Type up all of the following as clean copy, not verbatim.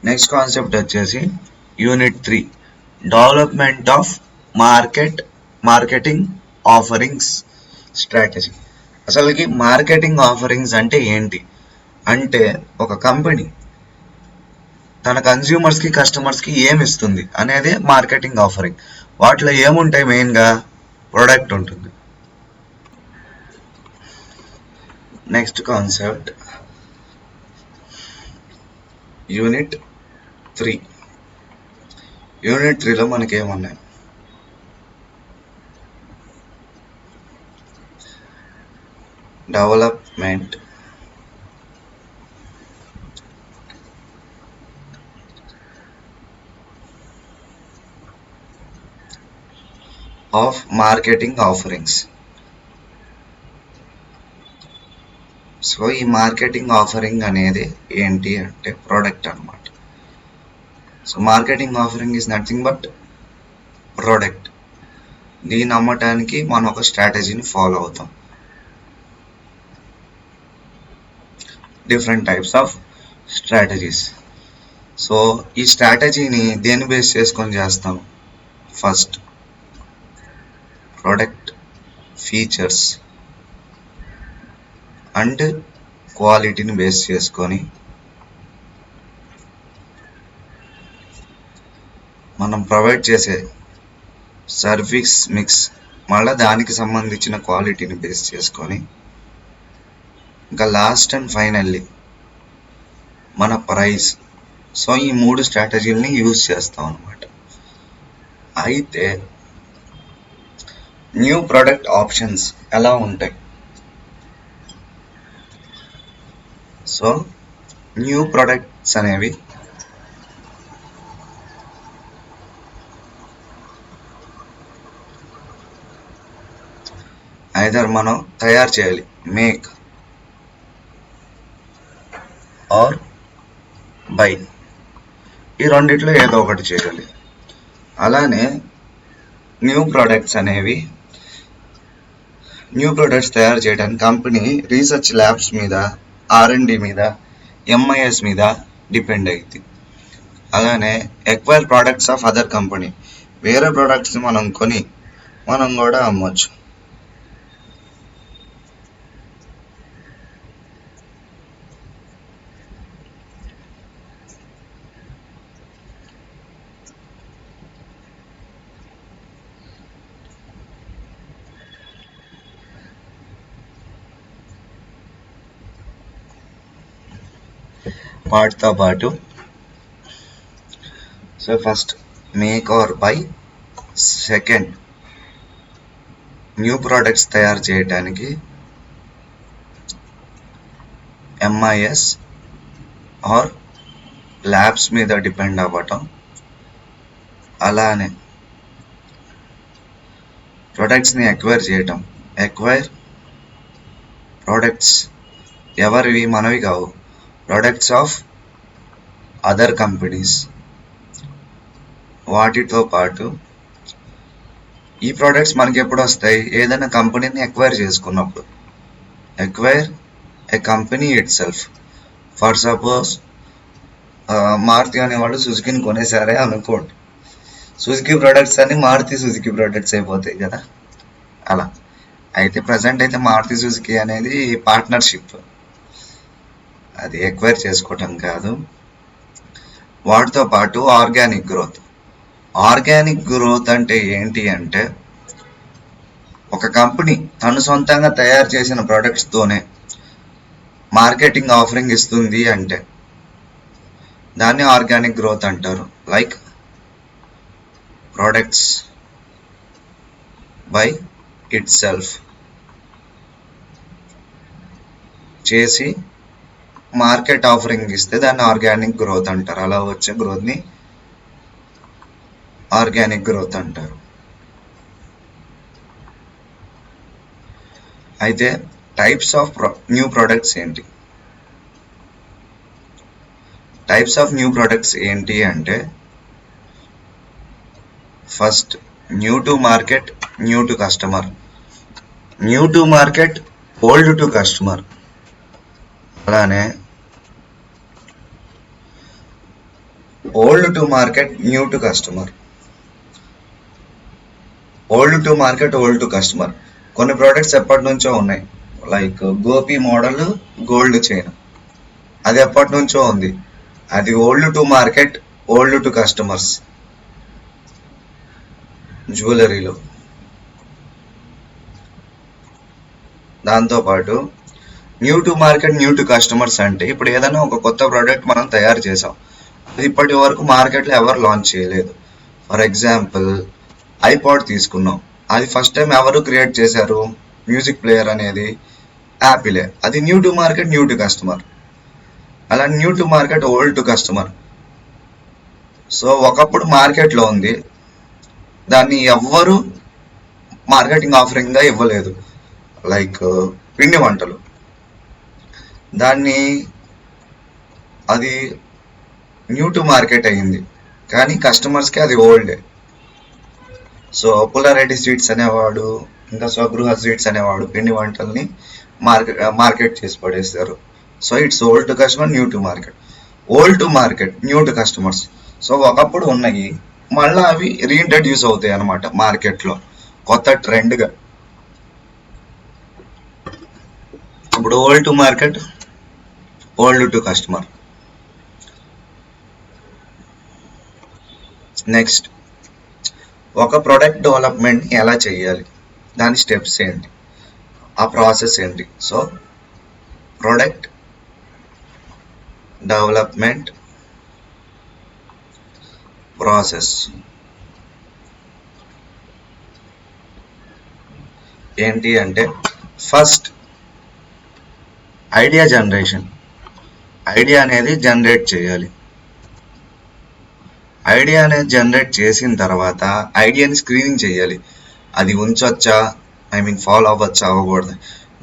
Next concept వచ్చేసి unit 3 development of marketing offerings strategy. అసలుకి marketing offerings అంటే ఏంటి అంటే ఒక కంపెనీ తన కన్స్యూమర్స్కి కస్టమర్స్కి ఏమి ఇస్తుంది అనేది మార్కెటింగ్ ఆఫరింగ్. వాటిలో ఏముంటాయి? మెయిన్గా ప్రొడక్ట్ ఉంటుంది. Next concept unit 3. యూనిట్ 3లో మనకి ఏమున్నాయి? Development of marketing offerings. So ఈ మార్కెటింగ్ ఆఫరింగ్ అనేది ఏంటి అంటే ప్రోడక్ట్ అన్నమాట. So marketing offering is nothing but product. దీన్ని అమ్మటానికి మనం ఒక స్ట్రాటజీని ఫాలో అవుతాం. Different types of strategies. So ఈ స్ట్రాటజీని దేని బేస్ చేసుకొని చేస్తాం? ఫస్ట్ ప్రోడక్ట్ ఫీచర్స్ అండ్ క్వాలిటీని బేస్ చేసుకొని మనం ప్రొవైడ్ చేసే సర్వీస్ మిక్స్, మళ్ళీ దానికి సంబంధించిన క్వాలిటీని బేస్ చేసుకొని, ఇంకా లాస్ట్ అండ్ ఫైనల్లీ మన ప్రైస్. సో ఈ 3 స్ట్రాటజీలని యూజ్ చేస్తాం అన్నమాట. అయితే న్యూ ప్రోడక్ట్ ఆప్షన్స్ ఎలా ఉంటాయి? సో న్యూ ప్రొడక్ట్స్ అనేవి ఐదర్ మనం తయారు చేయాలి, మేక్ ఆర్ బై, ఈ రెండిట్లో ఏదో ఒకటి చేయాలి. అలానే న్యూ ప్రోడక్ట్స్ అనేవి, న్యూ ప్రోడక్ట్స్ తయారు చేయడానికి కంపెనీ రీసెర్చ్ ల్యాబ్స్ మీద, R&D మీద, MIS మీద డిపెండ్ అయింది. అలానే acquire products of other company, వేరే ప్రోడక్ట్స్ని మనం కొని మనం కూడా అమ్మొచ్చు. వాటితో పాటు so first make or buy, second new products తయారు చేయడానికి MIS ఆర్ ల్యాబ్స్ మీద డిపెండ్ అవ్వటం. అలానే ప్రొడక్ట్స్ని ఎక్వైర్ చేయటం. ఎక్వైర్ ప్రొడక్ట్స్ ఎవరివి? మనవి కావు, ప్రొడక్ట్స్ ఆఫ్ అదర్ కంపెనీస్. వాటితో పాటు ఈ ప్రోడక్ట్స్ మనకి ఎప్పుడు వస్తాయి? ఏదైనా కంపెనీని ఎక్వైర్ చేసుకున్నప్పుడు. Acquire a company itself. For suppose Maruti అనేవాళ్ళు సుజుకిని కొనేసారే అనుకోండి, సుజుకి ప్రొడక్ట్స్ అని మారుతి సుజుకి ప్రొడక్ట్స్ అయిపోతాయి కదా. అలా అయితే ప్రజెంట్ అయితే మారుతి సుజుకి అనేది పార్ట్నర్షిప్, అది ఎక్వైర్ చేసుకోవటం కాదు. వాటితో పాటు ఆర్గానిక్ గ్రోత్. ఆర్గానిక్ గ్రోత్ అంటే ఏంటి అంటే ఒక కంపెనీ తను సొంతంగా తయారు చేసిన ప్రొడక్ట్స్తోనే మార్కెటింగ్ ఆఫరింగ్ ఇస్తుంది అంటే దాన్ని ఆర్గానిక్ గ్రోత్ అంటారు. Like products by it self చేసి మార్కెట్ ఆఫరింగ్ ఇస్తే దాన్ని ఆర్గానిక్ గ్రోత్ అంటారు. అలా వచ్చే గ్రోత్ని ఆర్గానిక్ గ్రోత్ అంటారు. అయితే టైప్స్ ఆఫ్ న్యూ ప్రొడక్ట్స్ ఏంటి? టైప్స్ ఆఫ్ న్యూ ప్రొడక్ట్స్ ఏంటి అంటే first new to market, new to customer. New to market, old to customer. అలానే old to market, new to customer. Old to market, old to customer. కొన్ని products ఎప్పటి నుంచో ఉన్నాయి, like Gopi model gold chain, అది ఎప్పటి నుంచో ఉంది, అది old to market, old to customers జ్యువెలరీలో. దాంతోపాటు new to market, new to customers అంటే ఇప్పుడు ఏదైనా ఒక కొత్త ప్రోడక్ట్ మనం తయారు చేసాం, అది ఇప్పటి వరకు మార్కెట్లో ఎవరు లాంచ్ చేయలేదు. ఫర్ ఎగ్జాంపుల్ ఐపాడ్ తీసుకున్నాం, అది ఫస్ట్ టైం ఎవరు క్రియేట్ చేశారు, మ్యూజిక్ ప్లేయర్ అనేది యాపిలే, అది new to market, new to customer. అలా new to market, old to customer. So ఒకప్పుడు మార్కెట్లో ఉంది, దాన్ని ఎవ్వరు మార్కెటింగ్ ఆఫరింగ్గా ఇవ్వలేదు, లైక్ పిండి వంటలు. దాన్ని అది న్యూ టు మార్కెట్ అయ్యింది, కానీ కస్టమర్స్కి అది ఓల్డే. సో పుల్లారెడ్డి స్వీట్స్ అనేవాడు, ఇంకా స్వగృహ స్వీట్స్ అనేవాడు పిండి వంటల్ని మార్కెట్ చేసి పడేస్తారు. So it's old to customer, new to market. Old to market, new to customers. So ఒకప్పుడు ఉన్నాయి, మళ్ళీ అవి రీఇంట్రడ్యూస్ అవుతాయి అన్నమాట మార్కెట్లో కొత్త ట్రెండ్గా. ఇప్పుడు old to market, old to customer. Next, ఒక ప్రోడక్ట్ డెవలప్మెంట్ ఎలా చేయాలి, దాని స్టెప్స్ ఏంటి, ఆ ప్రాసెస్ ఏంటి. సో ప్రోడక్ట్ డెవలప్మెంట్ ప్రాసెస్ ఏంటి అంటే, ఫస్ట్ ఐడియా జనరేషన్. ఐడియా అనేది జనరేట్ చేయాలి. ఐడియా అనేది జనరేట్ చేసిన తర్వాత ఐడియాని స్క్రీనింగ్ చేయాలి, అది ఉంచొచ్చా, ఫాలో అవ్వచ్చా, అవ్వకూడదు.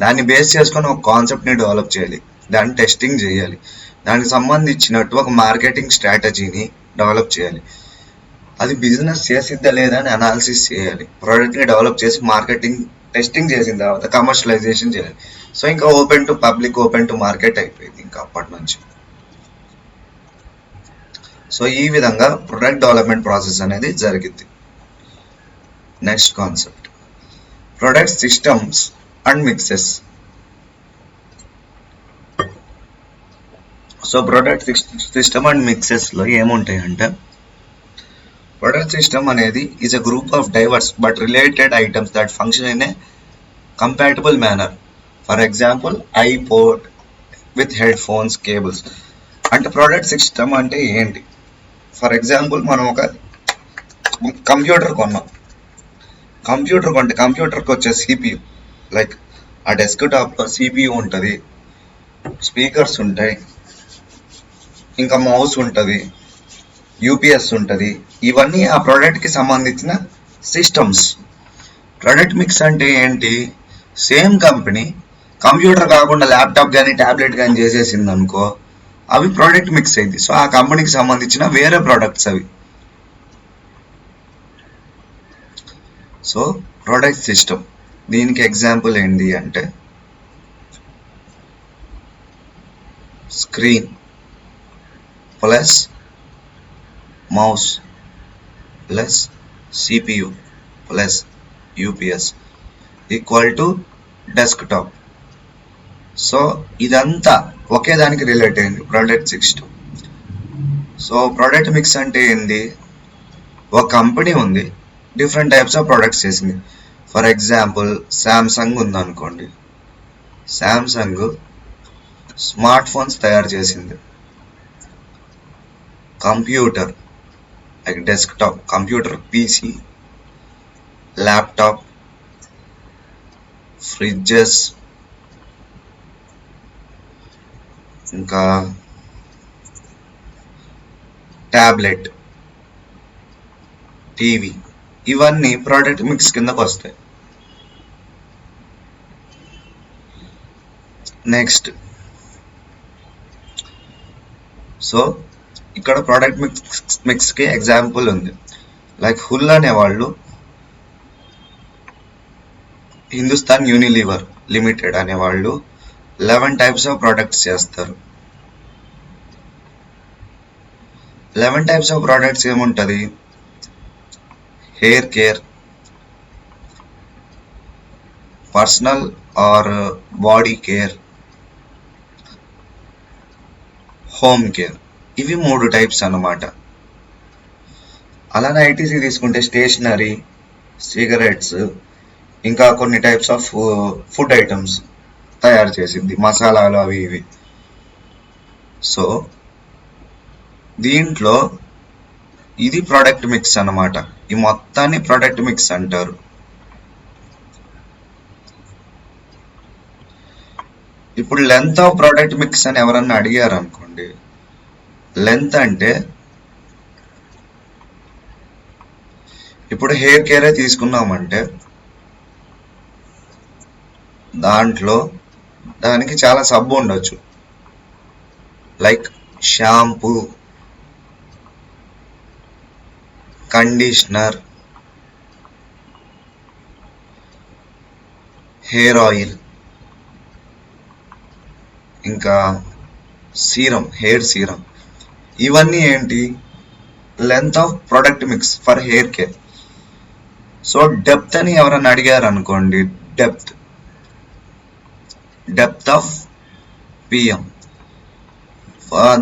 దాన్ని బేస్ చేసుకొని ఒక కాన్సెప్ట్ని డెవలప్ చేయాలి, దాన్ని టెస్టింగ్ చేయాలి, దానికి సంబంధించినట్టు ఒక మార్కెటింగ్ స్ట్రాటజీని డెవలప్ చేయాలి, అది బిజినెస్ చేసిద్దా లేదా అని అనాలిసిస్ చేయాలి, ప్రోడక్ట్ని డెవలప్ చేసి మార్కెటింగ్ టెస్టింగ్ చేసిన తర్వాత కమర్షియలైజేషన్ చేయాలి. సో ఇంకా open to public, open to market అయిపోయింది ఇంకా అప్పటి నుంచి. సో ఈ విధంగా ప్రొడక్ట్ డెవలప్మెంట్ ప్రాసెస్ అనేది జరిగింది. Next concept, product systems and mixes. So product system and మిక్సెస్లో ఏముంటాయంటే, ప్రొడక్ట్ సిస్టమ్ అనేది is a group of diverse but related items that function in a compatible manner. For example iPod with headphones, cables. అంటే product system అంటే ఏంటి, for example మనం ఒక computer కొన్నాం, computer కొంటే కంప్యూటర్కి వచ్చే సిపియు, లైక్ ఆ డెస్క్ టాప్లో సిపియు ఉంటుంది, స్పీకర్స్ ఉంటాయి, ఇంకా మౌస్ ఉంటుంది, యూపీఎస్ ఉంటుంది, ఇవన్నీ ఆ ప్రోడక్ట్కి సంబంధించిన సిస్టమ్స్. ప్రోడక్ట్ మిక్స్ అంటే ఏంటి, సేమ్ కంపెనీ కంప్యూటర్ కాకుండా ల్యాప్టాప్ కానీ ట్యాబ్లెట్ కానీ చేసేసింది అనుకో, అవి ప్రోడక్ట్ మిక్స్ అయింది. సో ఆ కంపెనీకి సంబంధించిన వేరే ప్రోడక్ట్స్ అవి. సో ప్రోడక్ట్ సిస్టమ్, దీనికి ఎగ్జాంపుల్ ఏంటి అంటే, screen plus mouse plus CPU plus UPS equal to desktop. So ఇదంతా ఒకే దానికి రిలేట్ అయింది product system. So product mix అంటే ఏంది, ఒక కంపెనీ ఉంది, డిఫరెంట్ టైప్స్ ఆఫ్ ప్రోడక్ట్స్ చేసింది. ఫర్ ఎగ్జాంపుల్ శాంసంగ్ ఉందనుకోండి, శాంసంగ్ స్మార్ట్ ఫోన్స్ తయారు చేసింది, computer like desktop, computer PC, laptop, fridges, ఇంకా ట్యాబ్లెట్, టీవీ, ఇవన్నీ ప్రోడక్ట్ మిక్స్ కిందకు వస్తాయి. నెక్స్ట్, సో ఇక్కడ ప్రోడక్ట్ మిక్స్కి ఎగ్జాంపుల్ ఉంది, లైక్ హుల్ అనేవాళ్ళు హిందుస్థాన్ యూనిలివర్ లిమిటెడ్ అనేవాళ్ళు 11 టైప్స్ ఆఫ్ ప్రోడక్ట్స్ చేస్తారు. 11 టైప్స్ ఆఫ్ ప్రోడక్ట్స్ ఏముంటుంది? Hair care, personal or body care, home care. ఇవి 3 టైప్స్ అన్నమాట. అలానే ఐటీసీ తీసుకుంటే స్టేషనరీ, సిగరెట్స్, ఇంకా కొన్ని టైప్స్ ఆఫ్ ఫుడ్ ఐటమ్స్ తయారు చేసింది, మసాలాలు అవి ఇవి. సో దీంట్లో ఇది ప్రోడక్ట్ మిక్స్ అన్నమాట. ఈ మొత్తాన్ని ప్రోడక్ట్ మిక్స్ అంటారు. ఇప్పుడు లెంత్ ఆఫ్ ప్రోడక్ట్ మిక్స్ అని ఎవరన్నా అడిగారు అనుకోండి, లెంత్ అంటే ఇప్పుడు హెయిర్ కేరే తీసుకున్నామంటే దానికి చాలా సబ్బు ఉండొచ్చు, like shampoo, conditioner, hair oil, ఇంకా సీరం, హెయిర్ సీరం. ఇవన్నీ ఏంటి? Length of product mix for hair care. So depth అని ఎవరైనా అడిగారు అనుకోండి, డెప్త్ ఆఫ్ పిఎం.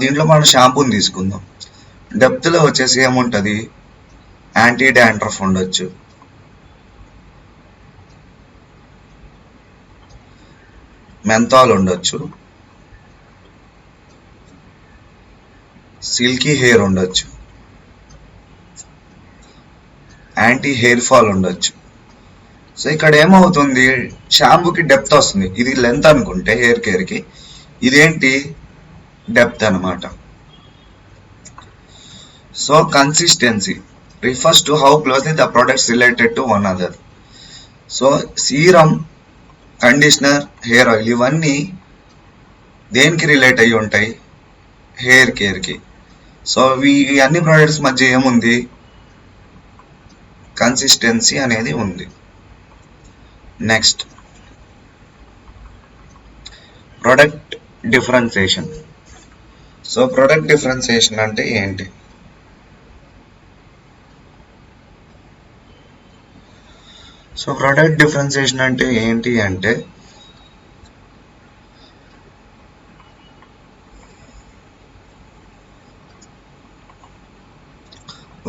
దీంట్లో మనం షాంపూని తీసుకుందాం. డెప్త్లో వచ్చేసి ఏముంటుంది? యాంటీ డాండ్రఫ్ ఉండొచ్చు, మెంథాల్ ఉండొచ్చు, సిల్కీ హెయిర్ ఉండొచ్చు, యాంటీ హెయిర్ ఫాల్ ఉండొచ్చు. సో ఇక్కడ ఏమవుతుంది? షాంపూకి డెప్త్ వస్తుంది, ఇది లెంత్ అనుకుంటే హెయిర్ కేర్కి ఇదేంటి? డెప్త్ అనమాట. So consistency refers to how closely the products related to one another. So serum, conditioner, hair oil ఇవన్నీ దేనికి రిలేట్ అయ్యి ఉంటాయి? హెయిర్ కేర్కి. సో ఈ అన్ని ప్రోడక్ట్స్ మధ్య ఏముంది? కన్సిస్టెన్సీ అనేది ఉంది. Next, product differentiation. So product differentiation అంటే ఏంటి? సో ప్రొడక్ట్ డిఫరెన్సియేషన్ అంటే ఏంటి అంటే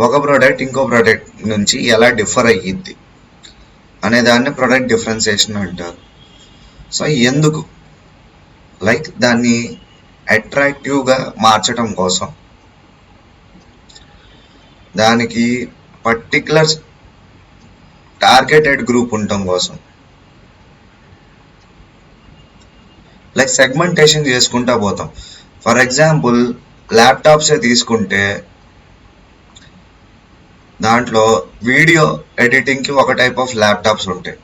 ఒక ప్రోడక్ట్ ఇంకో ప్రోడక్ట్ నుంచి ఎలా డిఫర్ అయ్యిద్ది అనే దాన్ని ప్రొడక్ట్ డిఫరెన్సియేషన్ అంటారు. సో ఎందుకు? లైక్ దాన్ని అట్రాక్టివ్గా మార్చడం కోసం, దానికి పర్టికులర్ టార్గెటెడ్ గ్రూప్ ఉండటం కోసం, లైక్ సెగ్మెంటేషన్ చేసుకుంటా పోతాం. ఫర్ ఎగ్జాంపుల్ ల్యాప్టాప్సే తీసుకుంటే దాంట్లో వీడియో ఎడిటింగ్కి ఒక టైప్ ఆఫ్ ల్యాప్టాప్స్ ఉంటాయి,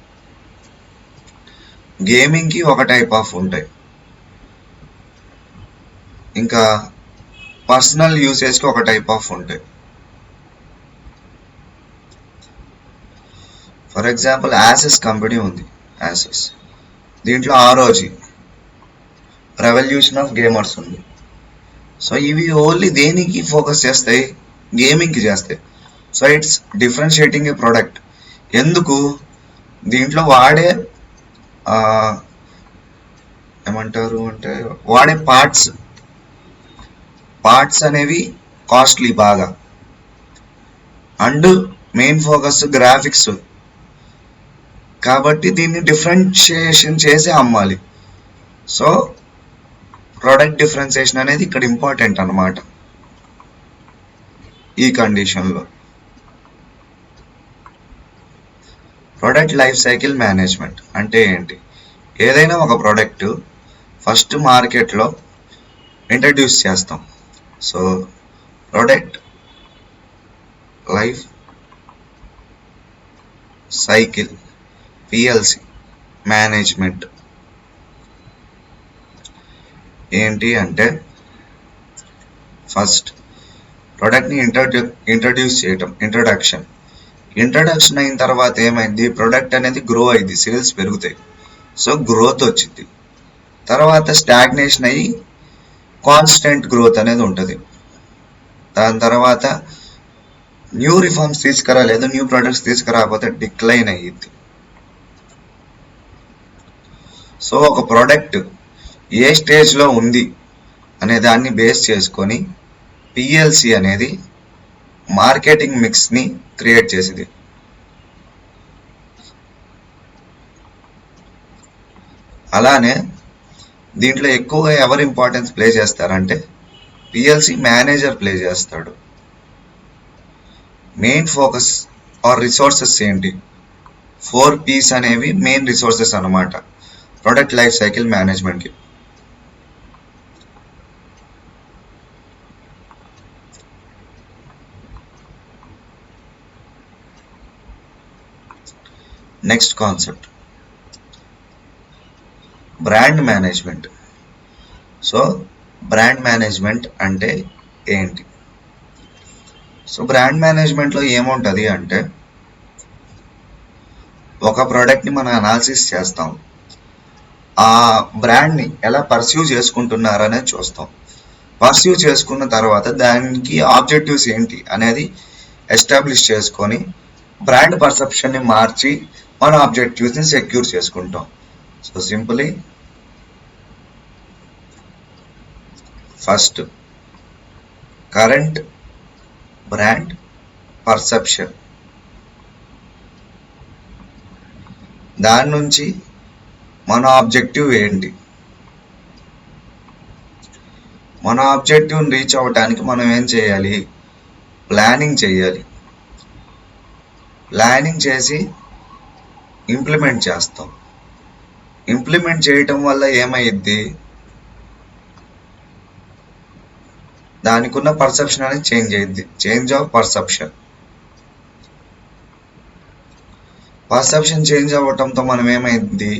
గేమింగ్కి ఒక టైప్ ఆఫ్ ఉంటాయి, ఇంకా పర్సనల్ యూసేజ్కి ఒక టైప్ ఆఫ్ ఉంటాయి. ఫర్ ఎగ్జాంపుల్ యాసెస్ కంపెనీ ఉంది, యాసెస్, దీంట్లో ROG, రెవల్యూషన్ ఆఫ్ గేమర్స్ ఉంది. సో ఇవి ఓన్లీ దేనికి ఫోకస్ చేస్తాయి? గేమింగ్కి చేస్తాయి. So it's differentiating A product. ఎందుకు? దీంట్లో వాడే ఏమంటారు అంటే వాడే పార్ట్స్ అనేవి కాస్ట్లీ బాగా, అండ్ మెయిన్ ఫోకస్ గ్రాఫిక్స్, కాబట్టి దీన్ని డిఫరెన్షియేషన్ చేసి అమ్మాలి. సో ప్రోడక్ట్ డిఫరెన్సియేషన్ అనేది ఇక్కడ ఇంపార్టెంట్ అన్నమాట ఈ కండిషన్లో. ప్రోడక్ట్ లైఫ్ సైకిల్ మేనేజ్మెంట్ అంటే ఏంటి? ఏదైనా ఒక ప్రోడక్ట్ ఫస్ట్ మార్కెట్లో ఇంట్రడ్యూస్ చేస్తాం. So product life cycle PLC management ఏంటి అంటే, ఫస్ట్ ప్రోడక్ట్ని ఇంట్రడ్యూస్ చేయటం, ఇంట్రడక్షన్ అయిన తర్వాత ఏమైంది? ప్రోడక్ట్ అనేది గ్రో అయింది, సేల్స్ పెరుగుతాయి. సో గ్రోత్ వచ్చింది. తర్వాత స్టాగ్నేషన్ అయ్యి కాన్స్టెంట్ గ్రోత్ అనేది ఉంటుంది. దాని తర్వాత న్యూ రిఫార్మ్స్ తీసుకురాలేదు, న్యూ ప్రొడక్ట్స్ తీసుకురాకపోతే డిక్లైన్ అయ్యిద్ది. సో ఒక ప్రోడక్ట్ ఏ స్టేజ్లో ఉంది అనే దాన్ని బేస్ చేసుకొని పిఎల్సి అనేది మార్కెటింగ్ మిక్స్ని క్రియేట్ చేసింది. అలానే దీంట్లో ఎక్కువగా ఎవరు ఇంపార్టెన్స్ ప్లే చేస్తారంటే పిఎల్సి మేనేజర్ ప్లే చేస్తాడు. మెయిన్ ఫోకస్ ఆర్ రిసోర్సెస్ ఏంటి? 4 P's అనేవి మెయిన్ రిసోర్సెస్ అన్నమాట ప్రొడక్ట్ లైఫ్ సైకిల్ మేనేజ్మెంట్కి. Next concept brand management. So brand management అంటే ఏంటి? సో బ్రాండ్ మేనేజ్మెంట్లో ఏముంటుంది అంటే ఒక ప్రోడక్ట్ని మనం అనాలిసిస్ చేస్తాం, ఆ బ్రాండ్ని ఎలా పర్సీవ్ చేసుకుంటున్నారనేది చూస్తాం. పర్సీవ్ చేసుకున్న తర్వాత దానికి ఆబ్జెక్టివ్స్ ఏంటి అనేది ఎస్టాబ్లిష్ చేసుకొని బ్రాండ్ పర్సెప్షన్ని మార్చి మన ఆబ్జెక్టివ్స్ని సెక్యూర్ చేసుకుంటాం. So simply first current brand perception, దాని నుంచి మన ఆబ్జెక్టివ్ ఏంటి, మన ఆబ్జెక్టివ్ని రీచ్ అవ్వడానికి మనం ఏం చేయాలి? ప్లానింగ్ చేయాలి. ప్లానింగ్ చేసి ఇంప్లిమెంట్ చేస్తాం. ఇంప్లిమెంట్ చేయటం వల్ల ఏమైద్ది? దానికి ఉన్న పర్సెప్షన్ అనేది చేంజ్ అయ్యిద్ది. Change of perception. Perception change అవ్వటంతో మనం ఏమైంది?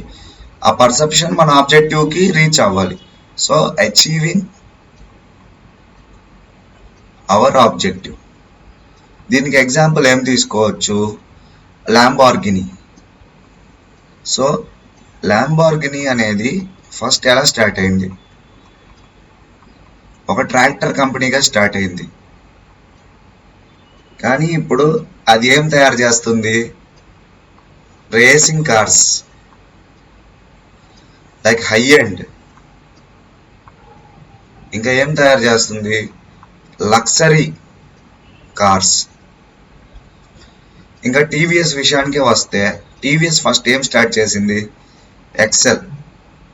ఆ పర్సెప్షన్ మన ఆబ్జెక్టివ్కి రీచ్ అవ్వాలి. So achieving our objective. దీనికి ఎగ్జాంపుల్ ఏం తీసుకోవచ్చు? ల్యాంబోర్గినీ. సో ల్యాంబోర్గినీ అనేది ఫస్ట్ ఎలా స్టార్ట్ అయింది? ఒక ట్రాక్టర్ కంపెనీగా స్టార్ట్ అయింది. కానీ ఇప్పుడు అది ఏం తయారు చేస్తుంది? Racing cars, like high end. ఇంకా ఏం తయారు చేస్తుంది? Luxury cars. ఇంకా టీవీఎస్ విషయానికి వస్తే టీవీఎస్ ఫస్ట్ ఏం స్టార్ట్ చేసింది? ఎక్సెల్.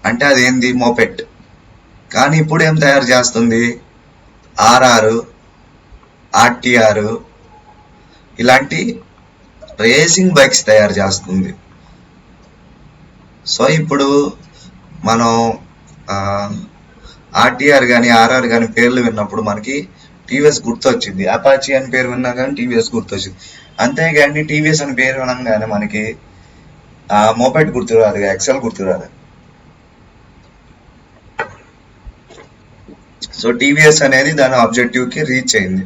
అంటే అదేంది? మోపెట్. కానీ ఇప్పుడు ఏం తయారు చేస్తుంది? ఆర్ఆర్, ఆర్టీఆర్ ఇలాంటి రేసింగ్ బైక్స్ తయారు చేస్తుంది. సో ఇప్పుడు మనం ఆర్టీఆర్ కానీ ఆర్ఆర్ కానీ పేర్లు విన్నప్పుడు మనకి టీవీఎస్ గుర్తొచ్చింది. అపాచీ అని పేరు విన్నా కానీ టీవీఎస్ గుర్తొచ్చింది. అంతేగాని టీవీఎస్ అని పేరు వినగానే మనకి మోపెట్ గుర్తురాదు, ఎక్సెల్ గుర్తురాదు. సో టీవీఎస్ అనేది దాని ఆబ్జెక్టివ్కి రీచ్ అయింది.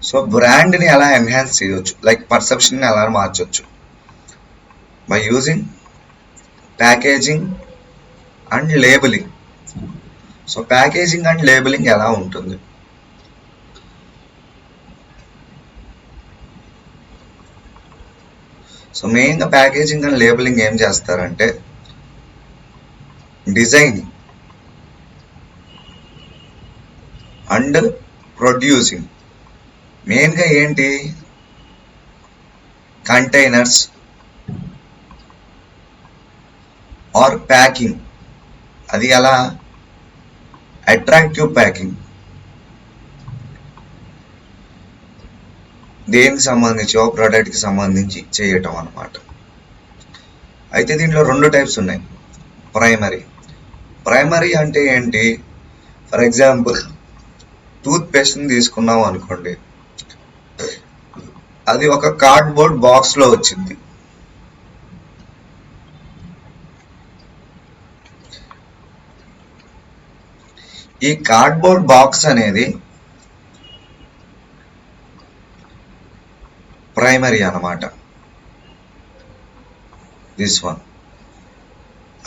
సో బ్రాండ్ని ఎలా ఎన్హాన్స్ చేయవచ్చు, లైక్ పర్సెప్షన్ని ఎలా మార్చవచ్చు? By using packaging and labelling. So packaging and labelling ఎలా ఉంటుంది? సో మెయిన్గా ప్యాకేజింగ్ అండ్ లేబులింగ్ ఏం చేస్తారంటే డిజైనింగ్ అండ్ ప్రొడ్యూసింగ్. మెయిన్గా ఏంటి? Containers or packing. అది ఎలా? Attractive packing. దేనికి సంబంధించి? ఓ ప్రోడక్ట్కి సంబంధించి చేయటం అన్నమాట. అయితే దీంట్లో 2 టైప్స్ ఉన్నాయి. ప్రైమరీ అంటే ఏంటి? ఫర్ ఎగ్జాంపుల్ టూత్ పేస్ట్ని తీసుకున్నాం అనుకోండి, అది ఒక కార్డ్బోర్డ్ బాక్స్లో వచ్చింది. ఈ కార్డ్బోర్డ్ బాక్స్ అనేది ప్రైమరీ అన్నమాట, దిస్ వన్.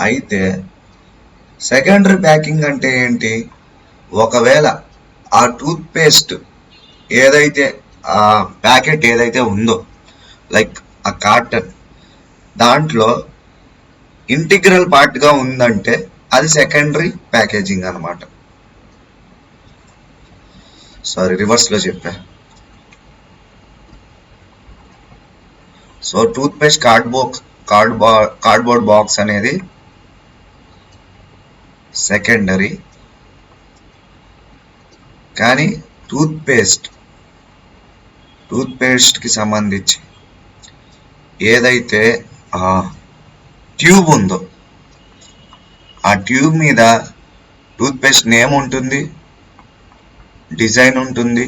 అయితే సెకండరీ ప్యాకింగ్ అంటే ఏంటి? ఒకవేళ ఆ టూత్ పేస్ట్ ఏదైతే ఆ ప్యాకెట్ ఏదైతే ఉందో లైక్ ఆ కార్టన్ దాంట్లో ఇంటిగ్రల్ పార్ట్గా ఉందంటే అది సెకండరీ ప్యాకేజింగ్ అనమాట. సారీ, రివర్స్లో చెప్పా. So toothpaste cardboard box అనేది సెకండరీ, కానీ టూత్ పేస్ట్కి సంబంధించి ఏదైతే ట్యూబ్ ఉందో ఆ ట్యూబ్ మీద టూత్ పేస్ట్ నేమ్ ఉంటుంది, డిజైన్ ఉంటుంది,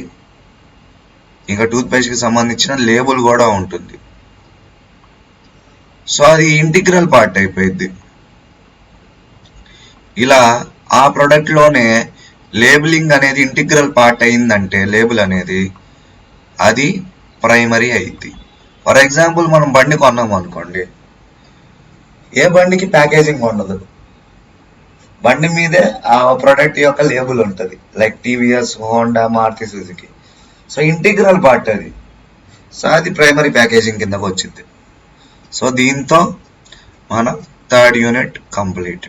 ఇంకా టూత్ పేస్ట్కి సంబంధించిన లేబుల్ కూడా ఉంటుంది. సో అది ఇంటిగ్రల్ పార్ట్ అయిపోయింది. ఇలా ఆ ప్రోడక్ట్లోనే లేబులింగ్ అనేది ఇంటిగ్రల్ పార్ట్ అయిందంటే లేబుల్ అనేది అది ప్రైమరీ అయింది. ఫర్ ఎగ్జాంపుల్ మనం బండి కొన్నాం అనుకోండి, ఏ బండికి ప్యాకేజింగ్ ఉండదు, బండి మీదే ఆ ప్రోడక్ట్ యొక్క లేబుల్ ఉంటుంది, like TVS, Honda, Maruti Suzuki. So integral part అది. సో అది ప్రైమరీ ప్యాకేజింగ్ కిందకు వచ్చింది. సో దీంతో మన థర్డ్ యూనిట్ కంప్లీట్.